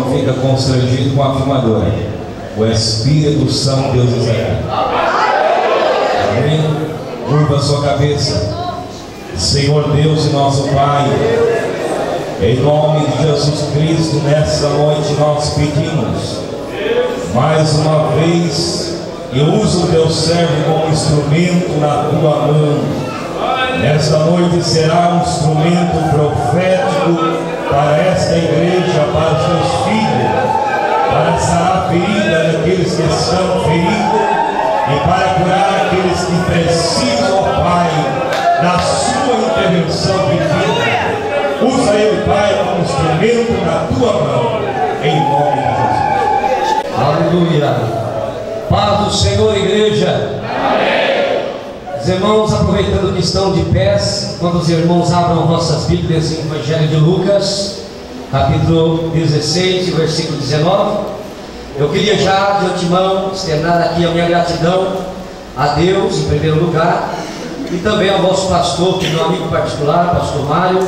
irmão fica constrangido com a afirmadora: o Espírito Santo Deus de Israel. Amém? Curva a sua cabeça. Senhor Deus e nosso Pai, em nome de Jesus Cristo, nessa noite nós pedimos mais uma vez e usa o teu servo como instrumento na tua mão. Nesta noite será um instrumento profético para esta igreja, para os teus filhos, para sarar a ferida daqueles que estão feridos e para curar aqueles que precisam, ó Pai, da sua intervenção divina. Usa ele, Pai, como instrumento na tua mão, em nome de Jesus. Aleluia. Paz do Senhor, igreja. Amém. Os irmãos, aproveitando que estão de pés, quando os irmãos abram vossas Bíblias em Evangelho de Lucas, capítulo 16, versículo 19, eu queria já de antemão externar aqui a minha gratidão a Deus, em primeiro lugar, e também ao vosso pastor, que é meu amigo particular, pastor Mário.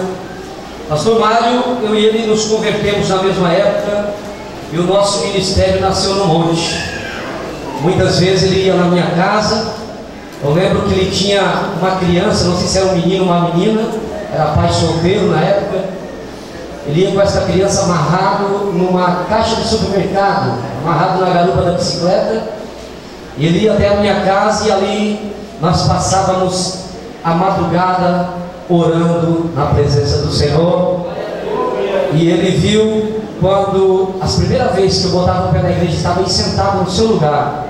Pastor Mário, eu e ele nos convertemos na mesma época e o nosso ministério nasceu no monte. Muitas vezes ele ia na minha casa. Eu lembro que ele tinha uma criança, não sei se era um menino ou uma menina, era pai solteiro na época. Ele ia com essa criança amarrado numa caixa de supermercado, amarrado na garupa da bicicleta, e ele ia até a minha casa e ali nós passávamos a madrugada orando na presença do Senhor. E ele viu quando as primeiras vezes que eu botava o pé na igreja, estava aí sentado no seu lugar.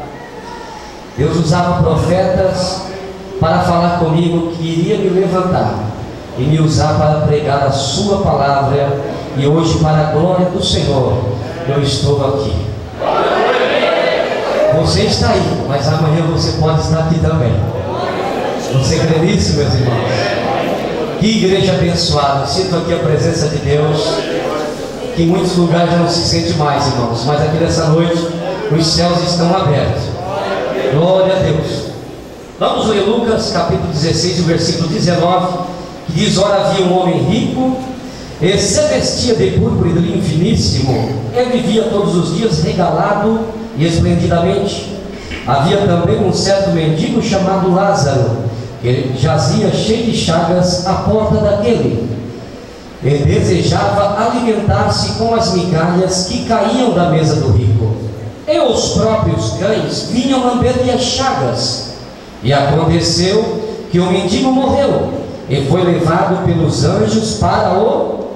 Deus usava profetas para falar comigo que iria me levantar e me usar para pregar a sua palavra. E hoje, para a glória do Senhor, eu estou aqui. Você está aí, mas amanhã você pode estar aqui também. Você crê nisso, meus irmãos? Que igreja abençoada. Sinto aqui a presença de Deus, que em muitos lugares já não se sente mais, irmãos, mas aqui nessa noite os céus estão abertos. Glória a Deus. Vamos ler Lucas capítulo 16, o versículo 19, que diz: ora, havia um homem rico, e se vestia de púrpura e de linho finíssimo, e vivia todos os dias regalado e esplendidamente. Havia também um certo mendigo chamado Lázaro, que jazia cheio de chagas à porta daquele, e desejava alimentar-se com as migalhas que caíam da mesa do rico. E os próprios cães vinham lamber-lhe as chagas. E aconteceu que o mendigo morreu e foi levado pelos anjos para o...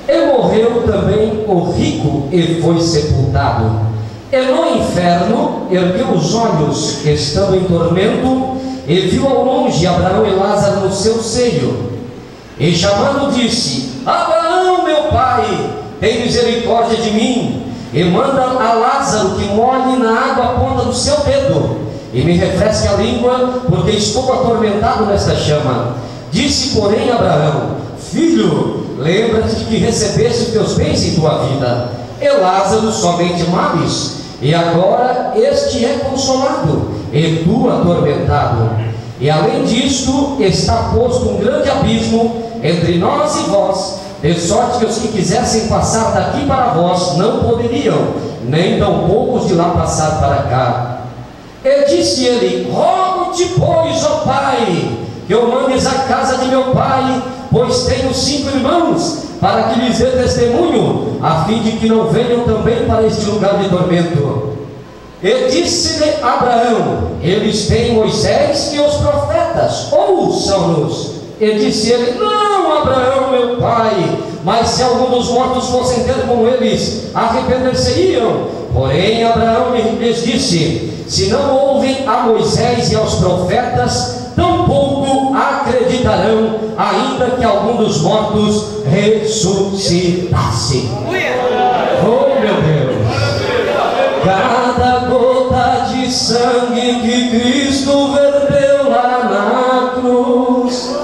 E morreu também o rico e foi sepultado. E no inferno ergueu os olhos, estando em tormento, e viu ao longe Abraão e Lázaro no seu seio. E chamando disse: Abraão, meu pai, tem misericórdia de mim, e manda a Lázaro que molhe na água a ponta do seu dedo, e me refresque a língua, porque estou atormentado nesta chama. Disse, porém, Abraão: Filho, lembra-te de que recebeste os teus bens em tua vida, e Lázaro somente males, e agora este é consolado, e tu atormentado. E além disto, está posto um grande abismo entre nós e vós, de sorte que os que quisessem passar daqui para vós não poderiam, nem tampouco os de lá passar para cá. E disse ele: Rogo-te, pois, ó Pai, que eu mandes à casa de meu pai, pois tenho 5 irmãos, para que lhes dê testemunho, a fim de que não venham também para este lugar de tormento. E disse-lhe Abraão: Eles têm Moisés e os profetas, ouçam-nos. E disse ele: Não, Abraão, meu pai, mas se algum dos mortos fossem ter com eles, arrepender-se-iam. Porém Abraão lhes disse: Se não ouvem a Moisés e aos profetas, tampouco acreditarão, ainda que algum dos mortos ressuscitasse. Oh, meu Deus! Cada gota de sangue que Cristo verteu lá na cruz,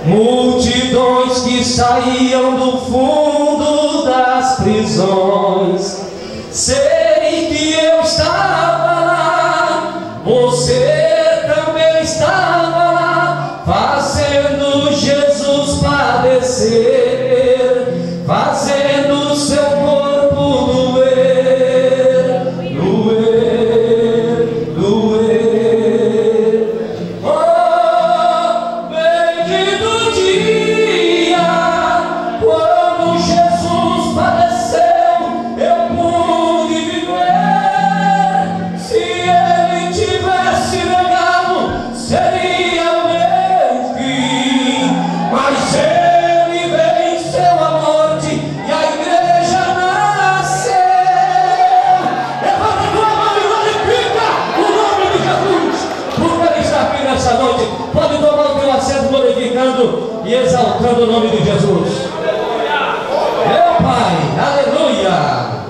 multidões que saíam do fundo das prisões. Sei que eu estava lá, você também estava lá, fazendo Jesus padecer, fazendo e exaltando o nome de Jesus. Meu Pai, aleluia,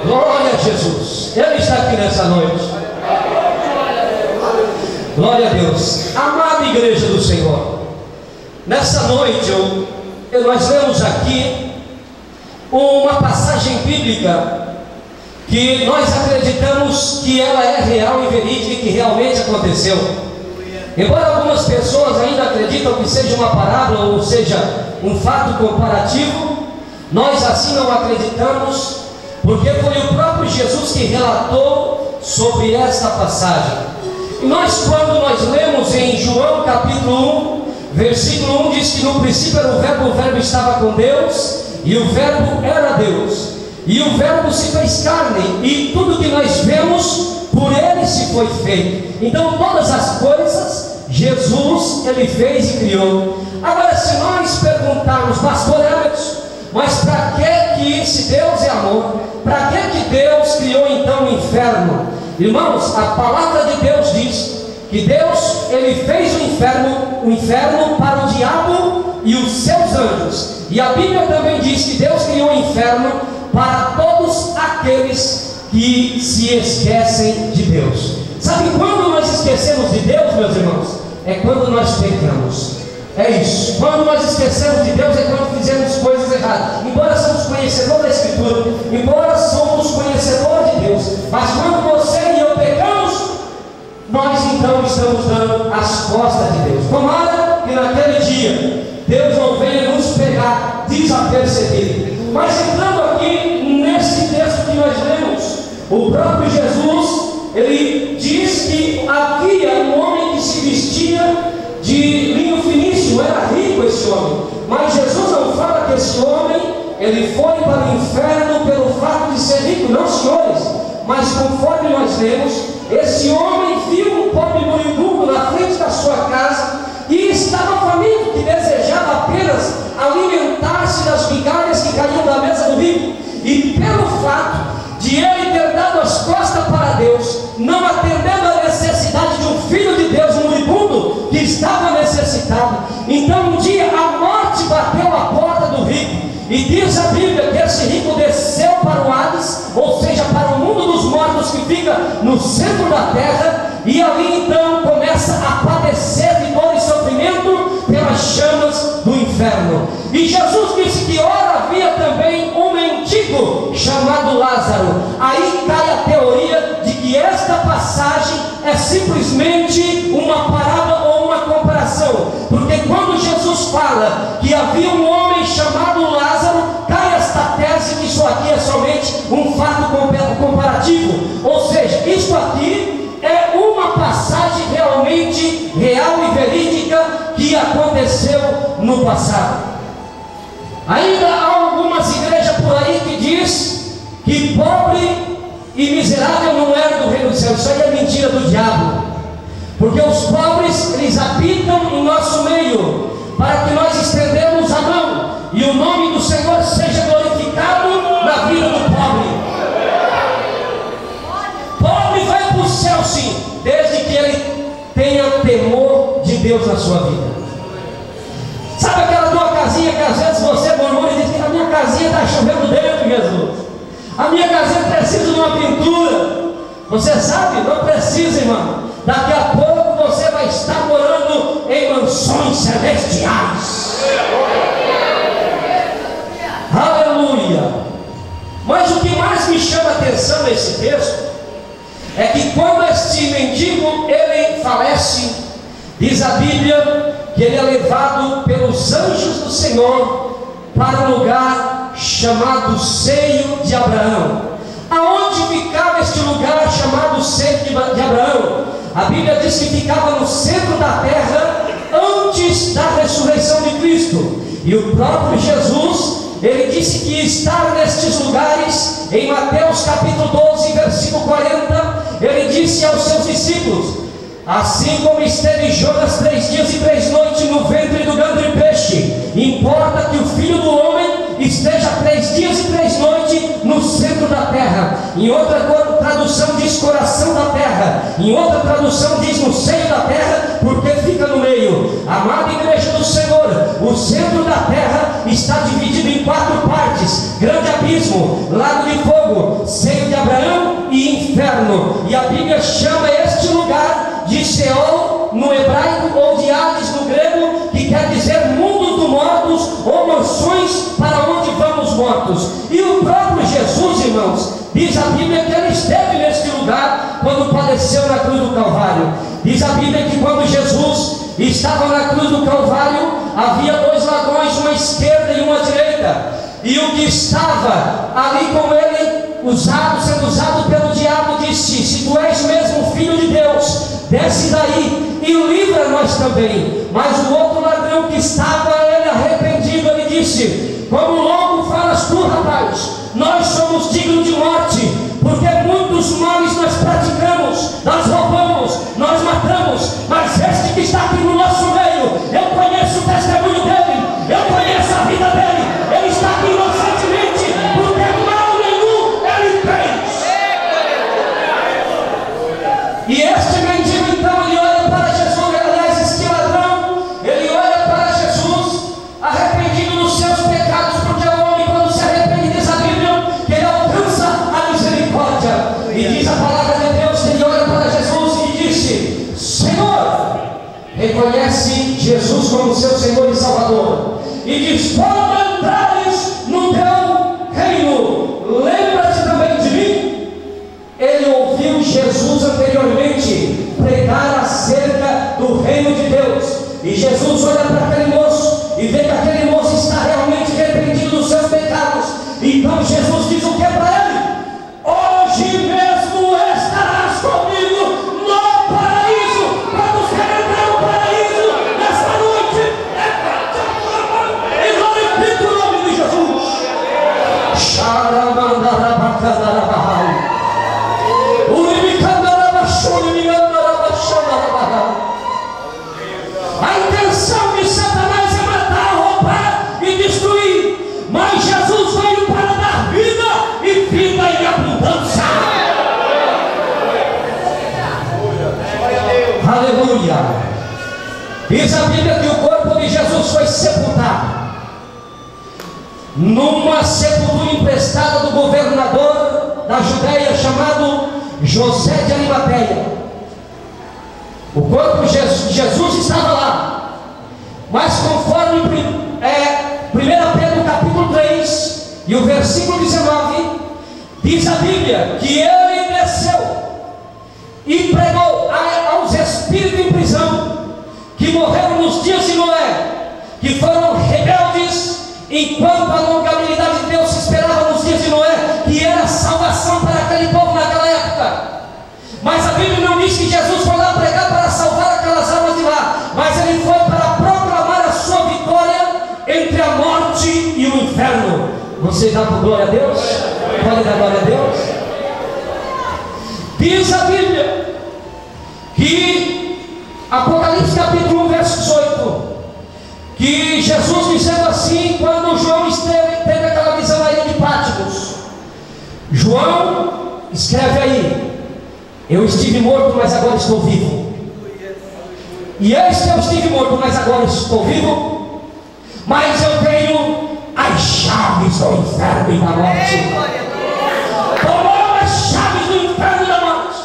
glória a Jesus. Ele está aqui nessa noite. Glória a Deus. Amada igreja do Senhor, nessa noite nós lemos aqui uma passagem bíblica que nós acreditamos que ela é real e verídica e que realmente aconteceu. Embora algumas pessoas ainda acreditam que seja uma parábola ou seja um fato comparativo, nós assim não acreditamos, porque foi o próprio Jesus que relatou sobre esta passagem. E quando nós lemos em João capítulo 1, versículo 1, diz que no princípio era o verbo estava com Deus, e o verbo era Deus, e o verbo se fez carne, e tudo que nós vemos, por ele se foi feito. Então todas as coisas, Jesus, ele fez e criou. Agora, se nós perguntarmos, pastor Hermes, mas para que se Deus é amor, para que Deus criou então o inferno? Irmãos, a palavra de Deus diz que Deus, ele fez o inferno para o diabo e os seus anjos. E a Bíblia também diz que Deus criou o inferno para todos aqueles que se esquecem de Deus. Sabe quando nós esquecemos de Deus, meus irmãos? É quando nós pecamos. É isso. Quando nós esquecemos de Deus é quando fizemos coisas erradas. Embora somos conhecedores da Escritura, embora somos conhecedores de Deus, mas quando você e eu pecamos, nós então estamos dando as costas de Deus. Tomara que naquele dia Deus não venha nos pegar desapercebido. Mas entrando aqui nesse texto que nós lemos, o próprio Jesus, ele diz que havia um homem que se vestia de linho finíssimo, era rico esse homem. Mas Jesus não fala que esse homem, ele foi para o inferno pelo fato de ser rico, não, senhores. Mas conforme nós lemos, esse homem viu um pobre moribundo na frente da sua casa e estava faminto, que desejava apenas alimentar-se das migalhas que caíam da mesa do rico. E pelo fato de ele ter dado as costas para Deus, não atendendo a necessidade de um filho de Deus moribundo que estava necessitado, então um dia a morte bateu à porta do rico. E diz a Bíblia que esse rico desceu para o Hades, ou seja, para o mundo dos mortos que fica no centro da terra, e ali então começa a padecer de dor e sofrimento pelas chamas do inferno. E Jesus disse que ora havia também um mendigo chamado Lázaro. Aí cai a teoria de que esta passagem é simplesmente uma parábola ou uma comparação, porque quando Jesus fala que havia um homem chamado Lázaro, cai esta tese que isso aqui é somente um fato comparativo, ou seja, isso aqui é uma passagem realmente real e verídica que aconteceu no passado. Ainda há algumas igrejas por aí que diz que pobre e miserável não é do reino do céu. Isso aí é mentira do diabo, porque os pobres, eles habitam em nosso meio, para que nós estendemos a mão e o nome do Senhor seja glorificado na vida do pobre. Pobre vai para o céu sim, desde que ele tenha temor de Deus na sua vida. Sabe aquela tua casinha que às vezes você murmura e diz que a minha casinha está chovendo dentro, Jesus, a minha casinha precisa de uma pintura. Você sabe, não precisa, irmão. Daqui a pouco você vai estar morando em mansões celestiais. Aleluia. Mas o que mais me chama a atenção nesse texto é que quando este mendigo ele falece, diz a Bíblia que ele é levado pelos anjos do Senhor para um lugar chamado Seio de Abraão. Aonde ficava este lugar chamado Seio de Abraão? A Bíblia diz que ficava no centro da terra antes da ressurreição de Cristo. E o próprio Jesus, ele disse que estar nestes lugares, em Mateus capítulo 12, versículo 40, ele disse aos seus discípulos: assim como esteve Jonas 3 dias e 3 noites no ventre do grande peixe, importa que o Filho do Homem esteja 3 dias e 3 noites no centro da terra. Em outra tradução diz coração da terra. Em outra tradução diz no seio da terra, porque fica no meio. Amada igreja do Senhor, o centro da terra está dividido em 4 partes: grande abismo, lago de fogo, seio de Abraão e inferno. E a Bíblia chama este lugar de Seol no hebraico, ou de Hades no grego, que quer dizer mundo dos mortos, ou mansões para onde vão os mortos. E o próprio Jesus, irmãos, diz a Bíblia que ele esteve neste lugar quando padeceu na cruz do Calvário. Diz a Bíblia que quando Jesus estava na cruz do Calvário, havia 2 ladrões, uma à esquerda e uma à direita. E o que estava ali com ele, sendo usado pelo diabo, disse: se tu és mesmo filho de Deus, desce daí e livra-nós também. Mas o outro ladrão que estava ele arrependido, ele disse: como logo falas tu, rapaz? Nós somos dignos de morte, porque muitos males nós praticamos, nós roubamos, nós matamos, mas este que está aqui no nosso meio, eu conheço o testemunho dele, eu conheço a vida dele, ele está aqui inocentemente, porque mal nenhum ele fez. E este mendigo então, ele olha para Jesus, aliás, este ladrão, ele olha para Jesus, arrependido dos seus pecados, porque o homem, quando se arrepende, diz a Bíblia, que ele alcança a misericórdia. E diz a palavra de Deus que ele olha para Jesus e disse: Senhor, reconhece Jesus como seu Senhor e Salvador, e diz: quando entrares no teu reino, lembra-te também de mim. Ele ouviu Jesus anteriormente pregar acerca do reino de Deus, e Jesus olha para aquele moço e vê que aquele moço está realmente arrependido dos seus pecados. Então Jesus diz o que para ele? Hoje mesmo estarás comigo no paraíso. Quantos querem entrar no paraíso nesta noite? E glorifica o nome de Jesus. A intenção de Satanás é matar, roubar e destruir, mas Jesus veio para dar vida e vida em abundância. Aleluia. Diz a Bíblia que o corpo de Jesus foi sepultado numa sepultura emprestada do governador da Judéia chamado José de Arimateia. O corpo de Jesus estava lá, mas conforme 1 Pedro capítulo 3 e o versículo 19, diz a Bíblia que ele desceu e pregou aos espíritos em prisão, que morreram nos dias de Noé, que foram rebeldes, enquanto a longanimidade de Deus se esperava nos dias de Noé, que era salvação para aquele povo naquela época. Mas a Bíblia não diz que Jesus foi lá pregar para salvar aquelas almas de lá, mas ele foi para proclamar a sua vitória entre a morte e o inferno. Você dá por glória a Deus? Pode dar glória a Deus? Diz a Bíblia que Apocalipse capítulo 1 verso 18, que Jesus dizendo assim, quando João teve aquela visão na ilha de Patmos, João escreve aí: eu estive morto, mas agora estou vivo. E este eu estive morto, mas agora estou vivo. Mas eu tenho as chaves do inferno e da morte. Tomou as chaves do inferno e da morte.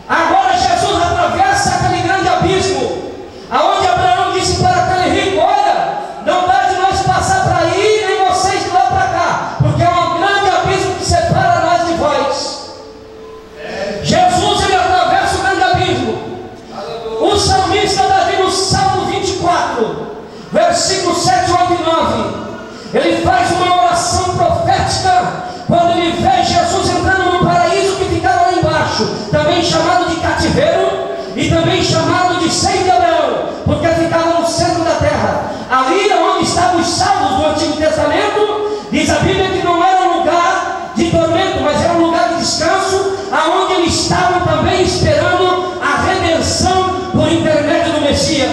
Agora Jesus atravessa aquele grande abismo, aonde Abraão disse para aquele rico: olha, não dá de nós passar para aí, nem vocês de lá para cá, porque é um grande abismo que separa nós de vós. Jesus, ele atravessa o grande abismo. O salmista Davi, no Salmo 24, versículo 7, 8 e 9, ele faz uma oração profética quando ele vê Jesus entrando no paraíso que ficava lá embaixo, também chamado de cativeiro e também chamado de seio de Abraão, porque ficava no centro da terra. Ali onde estavam os salvos do Antigo Testamento, diz a Bíblia que não era um lugar de tormento, mas era um lugar de descanso, aonde eles estavam também esperando a redenção por intermédio do Messias.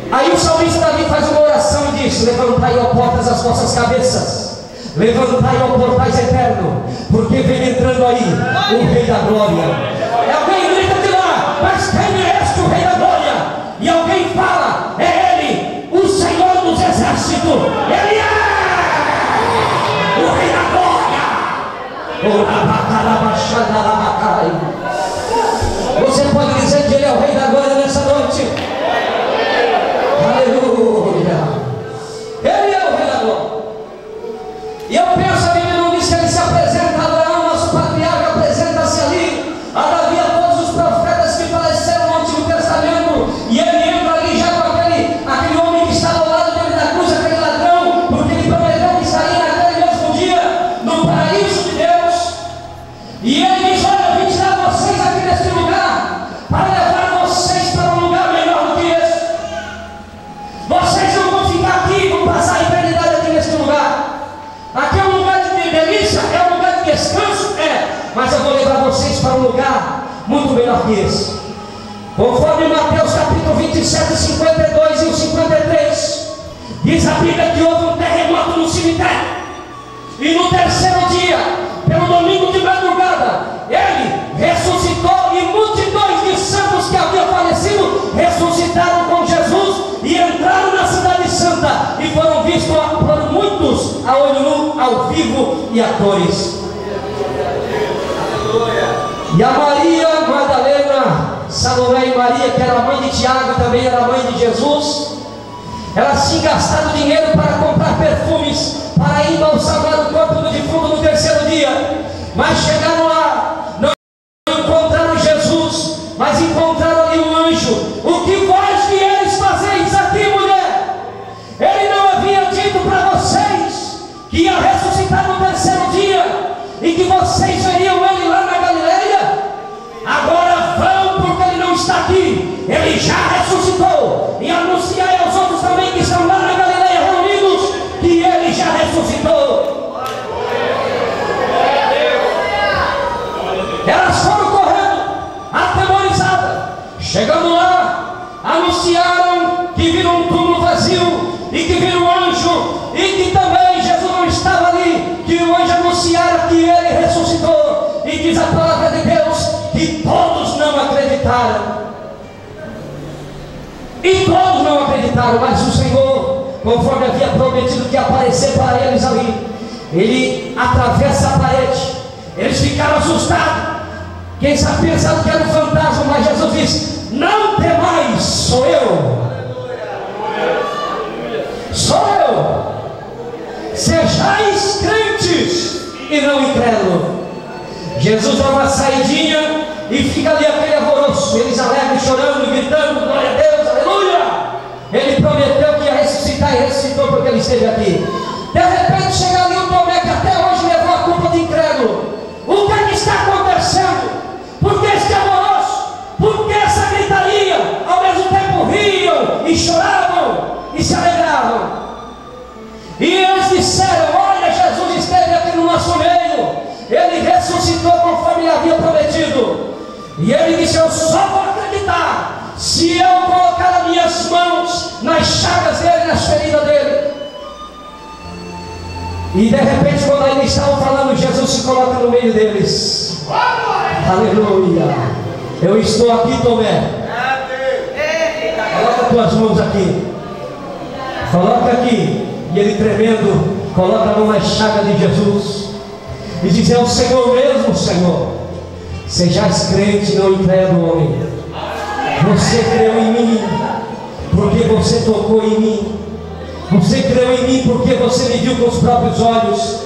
Aí o salmista Davi faz uma oração e diz: levantai, ó portas, as vossas cabeças, levantai, ó portais eterno, porque vem entrando aí o Rei da Glória. E alguém grita de lá: mas quem é este, o Rei da Glória? E alguém fala: é Ele, o Senhor dos Exércitos. Ele é o Rei da Glória. Você pode dizer que Ele é o Rei da Glória nessa noite? Aleluia. Ele é o Rei da Glória. E eu penso, a Bíblia não diz que Ele se apresenta a Abraão, nosso patriarca, apresenta-se ali a Davi, a todos os profetas que faleceram no Antigo Testamento, e Ele entra ali já com aquele homem que estava ao lado dele da cruz, aquele ladrão, porque Ele prometeu que estaria naquele mesmo dia no paraíso de Deus. E Ele diz: olha, eu vim tirar vocês aqui deste lugar para levar vocês para um lugar melhor do que esse. Vocês não vão ficar aqui, vão passar a eternidade aqui neste lugar. Aqui é um lugar de delícia, é um lugar de descanso, mas eu vou levar vocês para um lugar muito melhor que esse. Conforme Mateus capítulo 27, 52 e 53, diz a Bíblia que houve um terremoto no cemitério, e no terceiro dia, pelo domingo de madrugada, Ele ressuscitou, e multidões de santos que haviam falecido ressuscitaram com Jesus e entraram na cidade santa, e foram vistos por muitos a olho nu, ao vivo e a cores. E a Maria Madalena, Salomé e Maria, que era mãe de Tiago e também era mãe de Jesus, elas tinham gastado dinheiro para comprar perfumes para embalsamar o corpo do defunto no terceiro dia. Mas chegaram lá, não encontraram Jesus, mas encontraram ali um anjo. O que vós vieres fazeis aqui, mulher? Ele não havia dito para vocês que ia ressuscitar no terceiro dia e que vocês veriam Ele lá na Galileia? Agora vão, porque Ele não está aqui. Ele já ressuscitou. E anunciai aos outros também que estão lá na Galileia reunidos que Ele já ressuscitou. Elas foram correndo, atemorizadas. Chegando lá, anunciaram que viram um túmulo vazio e que viram um anjo, e que também Jesus não estava ali, que o anjo anunciara que Ele ressuscitou. E diz a palavra de Deus que todos não acreditaram. E todos não acreditaram, mas o Senhor, conforme havia prometido que ia aparecer para eles ali, Ele atravessa a parede. Eles ficaram assustados. Quem sabe pensando que era um fantasma, mas Jesus diz: não temais, sou eu. Sou eu. Sejais crentes e não incrédulos. Jesus dá uma saidinha e fica ali aquele alvoroço. Eles alegres, chorando, gritando: glória a Deus, aleluia. Ele prometeu que ia ressuscitar e ressuscitou porque Ele esteve aqui. De repente chega ali um Tomé que até hoje levou a culpa de incrédulo. O que é que está acontecendo? Por que este alvoroço? Por que essa gritaria? Ao mesmo tempo riam e choravam e se alegravam. E eles disseram: olha, Jesus esteve aqui no nosso meio. Ele ressuscitou conforme Ele havia prometido. E Ele disse: eu só vou acreditar se eu colocar as minhas mãos nas chagas dele, nas feridas dele. E de repente, quando ainda estavam falando, Jesus se coloca no meio deles. Aleluia. Eu estou aqui, Tomé. Coloca tuas mãos aqui. Coloca aqui. E ele tremendo, coloca a mão na chaga de Jesus e diz: é o Senhor mesmo, Senhor. Sejais crente, não incrédulo, homem. Você creu em mim porque você tocou em mim. Você creu em mim porque você me viu com os próprios olhos.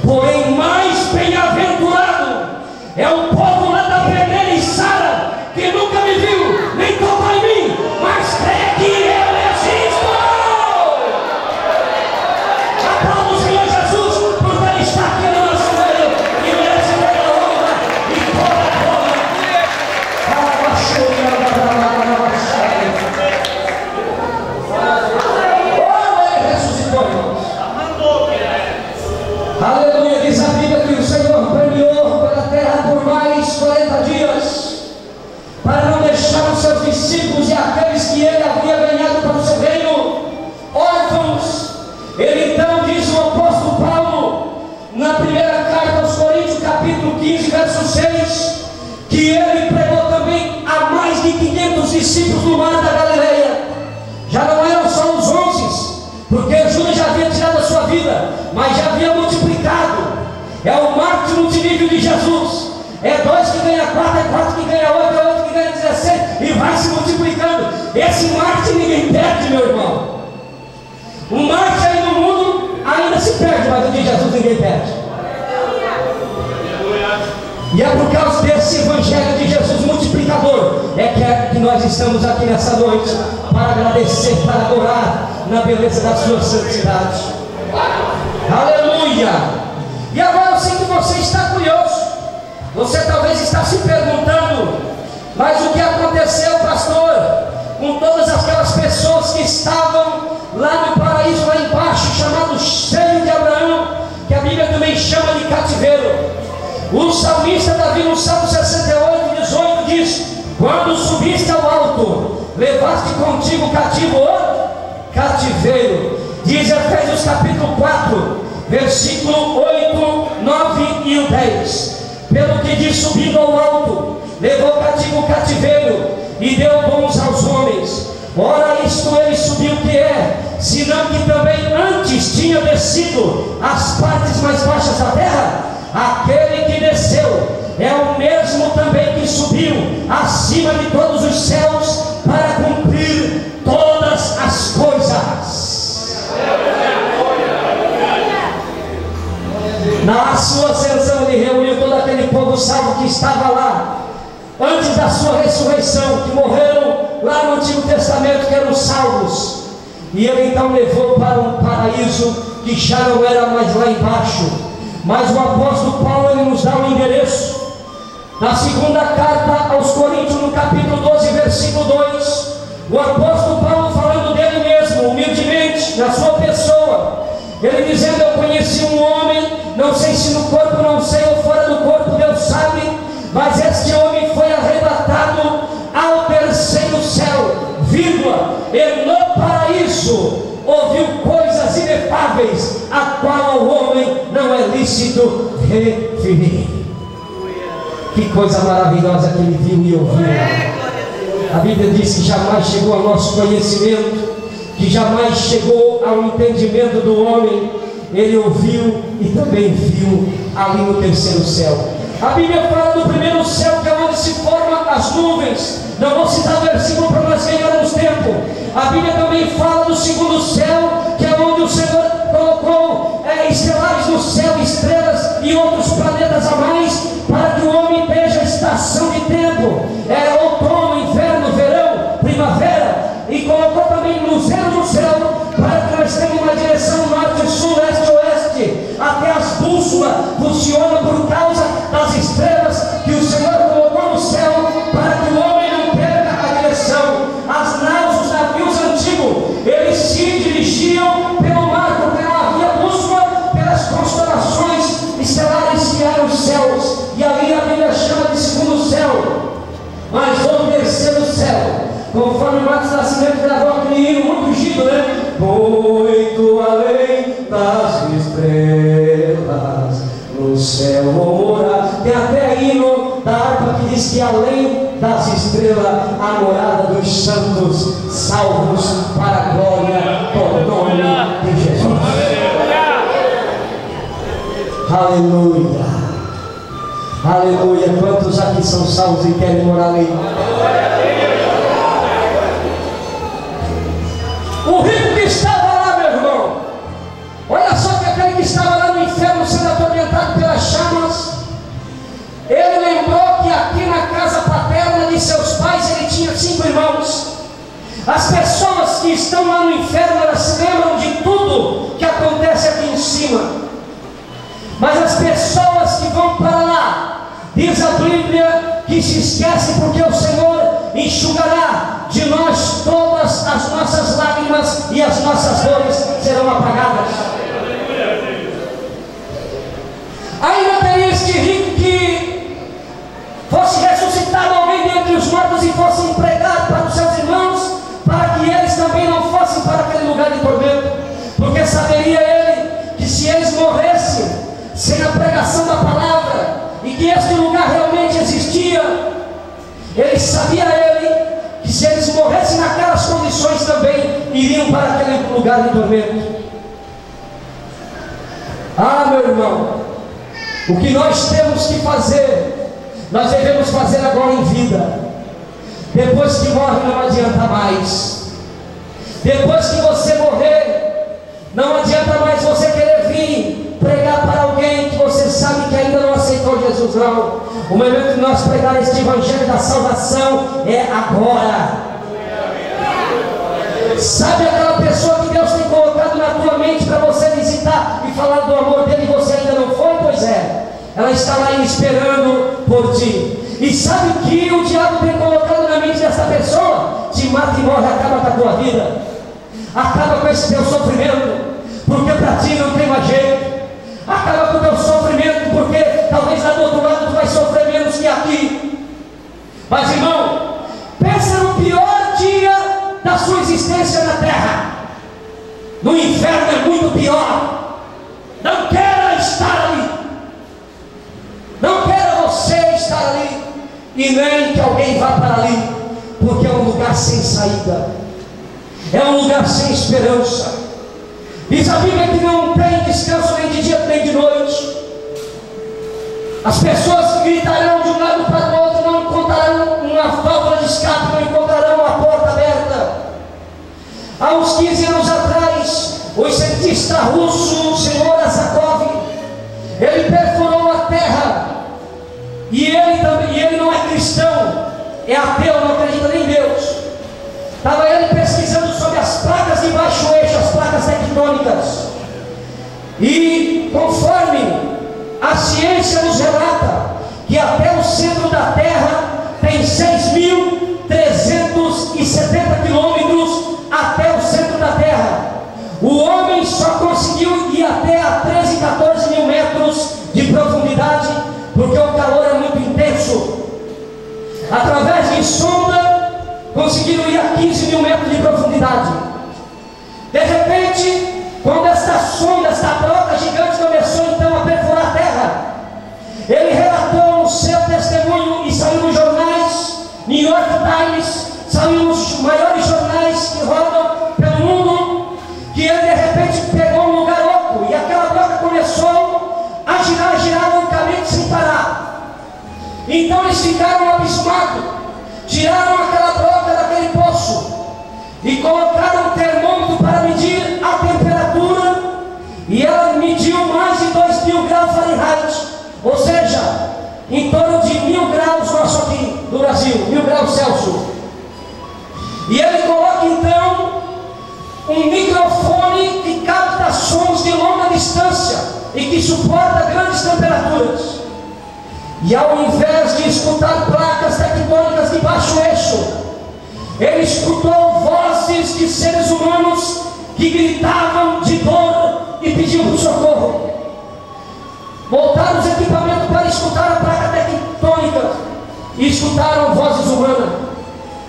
Porém, mais bem-aventurado é o povo lá da Pereira e Sara, que nunca me viu, nem tocou em mim, mas crê que eu existo. Aplauda o Senhor Jesus, porque Ele está aqui no nosso meio e merece toda a honra e toda a glória. Ele ressuscitou, irmãos. Aleluia. Diz a Bíblia que o Senhor premiou pela terra por mais diz que ele pregou também a mais de 500 discípulos no mar da Galileia. Já não eram só os 11, porque Judas já havia tirado a sua vida, mas já havia multiplicado. É o marketing multinível de Jesus. É 2 que ganha 4, é 4 que ganha 8, é 8 que ganha 16, e vai se multiplicando. Esse marketing ninguém perde, meu irmão. O marketing aí no mundo ainda se perde, mas o de Jesus ninguém perde. E é por causa desse evangelho de Jesus multiplicador que nós estamos aqui nessa noite, para agradecer, para adorar na beleza da sua santidade. Aleluia! E agora eu sei que você está curioso. Você talvez está se perguntando: mas o que aconteceu, pastor, com todas aquelas pessoas que estavam lá no paraíso, lá embaixo, chamado seio de Abraão, que a Bíblia também chama de cativeiro? O salmista Davi, no Salmo 68, 18, diz: quando subiste ao alto, levaste contigo cativo o cativeiro. Diz Efésios capítulo 4, versículo 8, 9 e o 10: pelo que diz, subindo ao alto, levou cativo o cativeiro e deu bons aos homens. Ora, isto ele subiu que é, senão que também antes tinha descido às partes mais baixas da terra? Aquele que desceu é o mesmo também que subiu acima de todos os céus para cumprir todas as coisas. Na sua ascensão ele reuniu todo aquele povo salvo que estava lá antes da sua ressurreição, que morreram lá no Antigo Testamento, que eram salvos, e ele então levou para um paraíso que já não era mais lá embaixo. Mas o apóstolo Paulo, ele nos dá um endereço na segunda carta aos Coríntios, no capítulo 12, versículo 2. O apóstolo Paulo, falando dele mesmo, humildemente, na sua pessoa, ele dizendo: eu conheci um homem, não sei se no corpo, não sei, ou fora do corpo, Deus sabe, mas este homem foi arrebatado ao terceiro céu, vírgula, e no paraíso ouviu coisas inefáveis, a qual ao homem não é lícito referir. Que coisa maravilhosa que ele viu e ouviu. A Bíblia diz que jamais chegou ao nosso conhecimento, que jamais chegou ao entendimento do homem. Ele ouviu e também viu ali no terceiro céu. A Bíblia fala do primeiro céu, que é onde se formam as nuvens. Não vou citar o versículo para nós ganharmos tempo. A Bíblia também fala do segundo céu, que é onde o Senhor colocou estelares no céu, estrelas e outros planetas a mais, para que o homem veja estação de tempo, outono, inverno, verão, primavera, e colocou também luzeiros no céu, para que nós tenhamos uma direção norte, sul, leste, oeste. Até as bússolas funcionam por causa das estrelas que o Senhor colocou no céu, para que o homem não perca a direção. As naus, os navios antigos, eles se dirigiam pelo mar, porque não havia bússola, pelas constelações estelares que eram os céus, e ali a Bíblia chama de segundo céu. Mas o terceiro céu, conforme Marcos Nascimento gravou aquele hino muito ungido, né? Muito além das estrelas, no céu vou morar. Tem até hino da harpa que diz que além das estrelas, a morada dos santos salvos para a glória do nome de Jesus. Aleluia, aleluia. Quantos aqui são salvos e querem morar ali? O rico que estava lá, meu irmão, olha só, que aquele que estava lá no inferno sendo atormentado pelas chamas, ele lembrou que aqui na casa paterna de seus pais ele tinha 5 irmãos. As pessoas que estão lá no inferno, elas se lembram de tudo que acontece aqui em cima, mas as pessoas que vão para lá, diz a Bíblia, que se esquecem, porque o Senhor enxugará de nós todas as nossas lágrimas e as nossas dores serão apagadas. Ainda tem este rico que fosse ressuscitado alguém dentre os mortos e fosse empregado para os seus irmãos, para que eles também não fossem para aquele lugar de tormento, porque saberia ele que se eles morressem sem a pregação da palavra, e que este lugar realmente Ele sabia que se eles morressem naquelas condições também, iriam para aquele lugar de tormento. Ah, meu irmão, o que nós temos que fazer, nós devemos fazer agora em vida. Depois que morre não adianta mais. Depois que você morrer, não adianta mais você querer vir pregar para alguém que você sabe que ainda não aceitou Jesus, não. O momento de nós pregar este evangelho da salvação é agora. Sabe aquela pessoa que Deus tem colocado na tua mente para você visitar e falar do amor dele e você ainda não foi? Pois é, ela está lá esperando por ti. E sabe o que o diabo tem colocado na mente dessa pessoa? Te mata e morre, acaba com a tua vida, acaba com esse teu sofrimento, porque para ti não tem mais jeito. Acaba com o teu sofrimento, porque talvez lá do outro lado tu vai sofrer menos que aqui. Mas irmão, pensa no pior dia da sua existência na terra. No inferno é muito pior. Não queira estar ali. Não queira você estar ali. E nem que alguém vá para ali, porque é um lugar sem saída, é um lugar sem esperança. Diz a Bíblia que não tem descanso nem de dia nem de noite. As pessoas gritarão de um lado para o outro, não encontrarão uma válvula de escape, não encontrarão uma porta aberta. Há uns 15 anos atrás, o cientista russo, o senhor Azakov, ele perfurou a terra. E ele não é cristão, é ateu, não acredita nem em Deus. Estava ele pesquisando sobre as placas de baixo eixo, as placas tectônicas. E conforme a ciência nos relata, que até o centro da Terra tem 6.370 quilômetros até o centro da Terra. O homem só conseguiu ir até a 13, 14 mil metros de profundidade, porque o calor é muito intenso. Através de sonda, conseguiram ir a 15 mil metros de profundidade. De repente, quando esta sonda, esta broca gigante começou então a perfurar a terra, ele relatou o seu testemunho e saiu nos jornais, New York Times, saiu nos maiores jornais que rodam pelo mundo, que ele de repente pegou um lugar oco e aquela broca começou a girar loucamente sem parar. Então eles ficaram abismados, tiraram aquela broca daquele poço e colocaram um termômetro para medir a temperatura, e ela mediu mais de 2.000 graus Fahrenheit, ou seja, em torno de 1.000 graus nosso aqui no Brasil, 1.000 graus Celsius. E ele coloca então um microfone que capta sons de longa distância e que suporta grandes temperaturas. E ao invés de escutar placas tectônicas de baixo eixo, ele escutou vozes de seres humanos que gritavam de dor e pediam por socorro. Voltaram os equipamentos para escutar a placa tectônica e escutaram vozes humanas.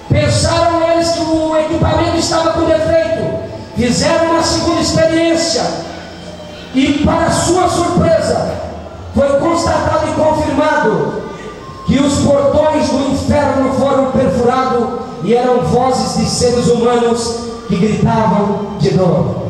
Pensaram eles que o equipamento estava com defeito, fizeram uma segunda experiência e, para sua surpresa, foi constatado e confirmado que os portões do inferno foram perfurados e eram vozes de seres humanos que gritavam de dor.